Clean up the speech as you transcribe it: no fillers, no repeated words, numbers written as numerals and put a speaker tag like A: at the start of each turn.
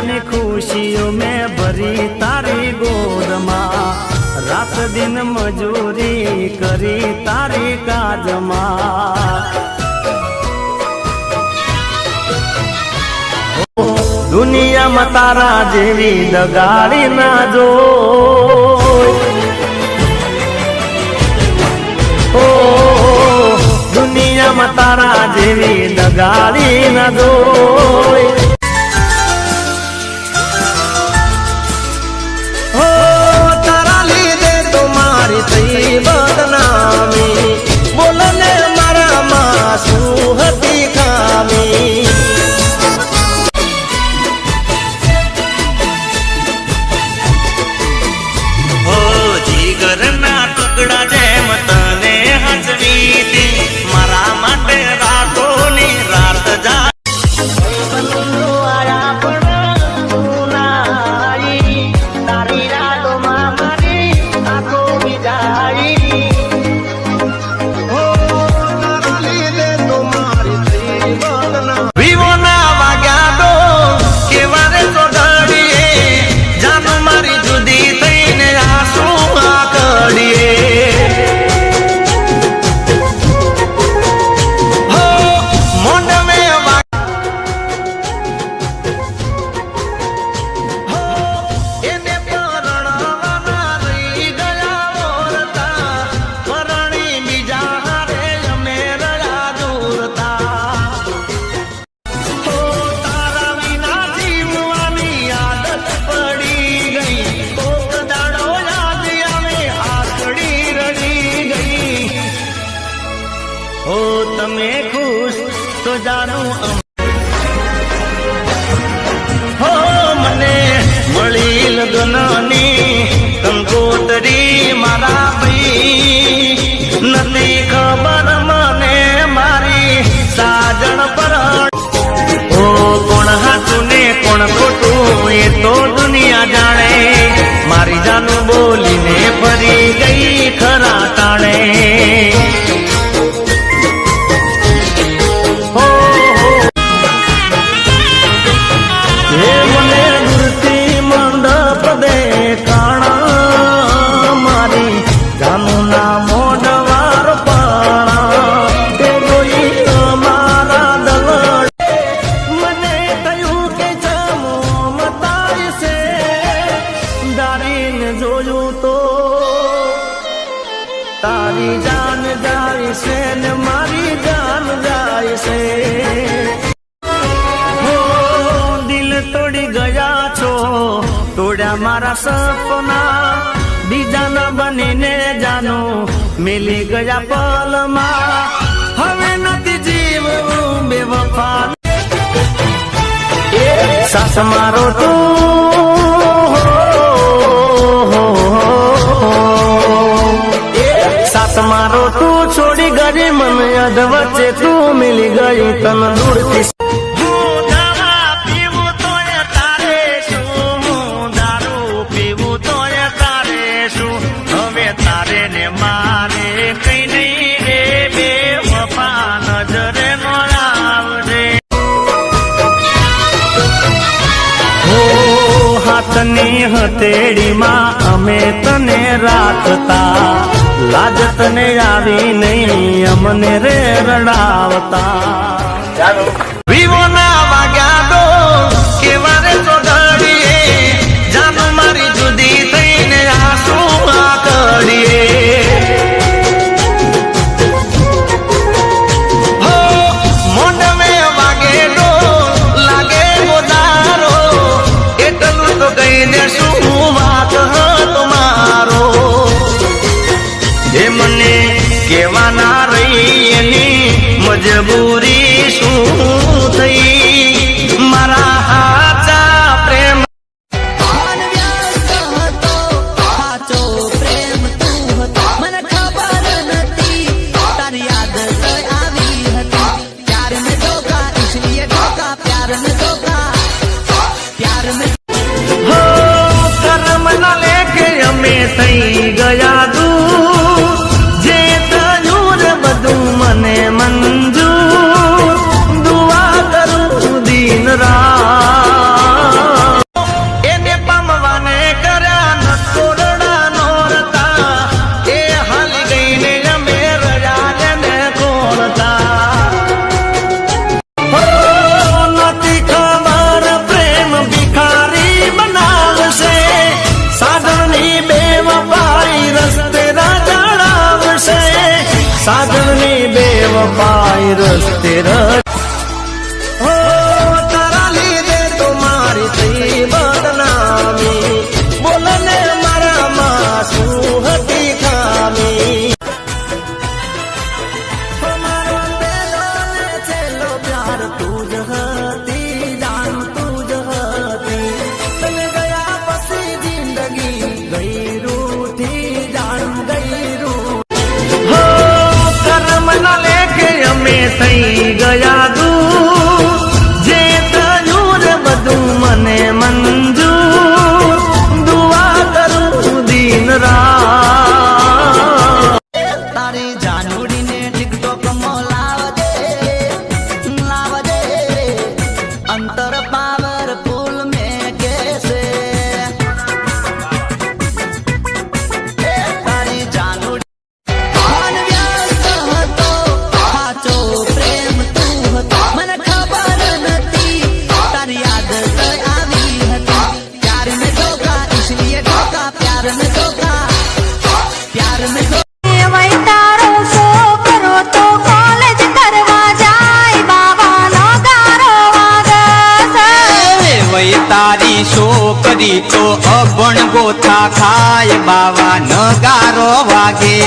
A: દુનિયાની ખુશીઓ મેં ભરી તારી ગોદમાં, રાત દિન મજૂરી કરી તારી કાજમાં। દુનિયામાં તારા જેવી દગાડી ના જોઈ, દુનિયામાં તારા જેવી દગાડી ના જોઈ। તારા લીધે તો મારી થઈ બદનામી, બોલને મારામાં શું હતી ખામી। જીગરના ટુકડા જેમ તને હસવીતી, મારા માટે રાતોની રાત જા તમે ખુશ તો જાણું હો, મને મળી લગ્નની કંકોતરી મારા ભાઈ, નથી ખબર મને મારી સાજણ પર ઓ કોણ હાચું ને કોણ ખોટું એ તો દુનિયા જાણે, મારી જાનું બોલીને ફરી ગઈ ખરા તાણે। જોયું તો તારી જાન જાય છે ને મારી જાન જાય છે, દિલ તોડી ગયા છો, તોડ્યા મારા સપના, બીજાના બનીને જાનો મિલી ગયા પલમાં, હવે નથી જીવવું બેવફા। સાસ મારો તું સાસ મારો તું છોડી ગઈ, મન યાદ વચ્ચે તું મિલી ગઈ તન દૂરથી। હવે તારે ને મારે કઈ નહીં રે બે વફા, નજરે નોળાવજે હાથની હથેળીમાં અમે તને રાખતા, લાજ તને આવી નહીં અમને રે રડાવતા। વિવોના વાગ્યા દો કેવા રે ચોઘડીએ, જાનું મારી જુદી થઈને આંસુ આકડીએ, હો મોઢમે વાગે દો લાગે ગોદારો, એટલું તો કહી દેશું વાત તમારો, એ મને કેવાના રહી એની મજબૂરી શું થઈ, મારા હાચા પ્રેમ હો કર્મ ના લેખે અમે થઈ ગયા દૂર, જે થયું રે બધું મને મંજૂર, દુઆ કરું દિન રાત। રસ્તે હો તારા લીધે તો મારી થઈ બદનામી બોલને મારામાં શું હતી ખામી મારો પહેલો ને છેલ્લો પ્યાર તું જ હતી જાણ તું જ હતી તને ગયા પછી જિંદગી ગઈ રૂઠી જાણ ગઈ રૂઠ હો કર્મ ના લેખે અમે થઈ ગયા દૂર જે થયું રે બધું મને મંજૂર દુઆ કરું દિન રાત તારી જાનુડીને ટિકટોકમાં લાવજે અંતર પાવરફુલ મેં કેસે તારી જાનુડી વ્યસ્ત હતો સાચો પ્રેમ તું હતો મને ખબર નથી તારી યાદ આવી હતી પ્યાર में धोखा इसलिए धोखा प्यार में धोखा प्यार में
B: વૈતારો છોકરો તો કોલેજ કરવા જાય બાબાનો ગારો વાગે
C: વઈ તારી છોકરી તો અભણ ગોથા ખાય બાવા નગારો વાગે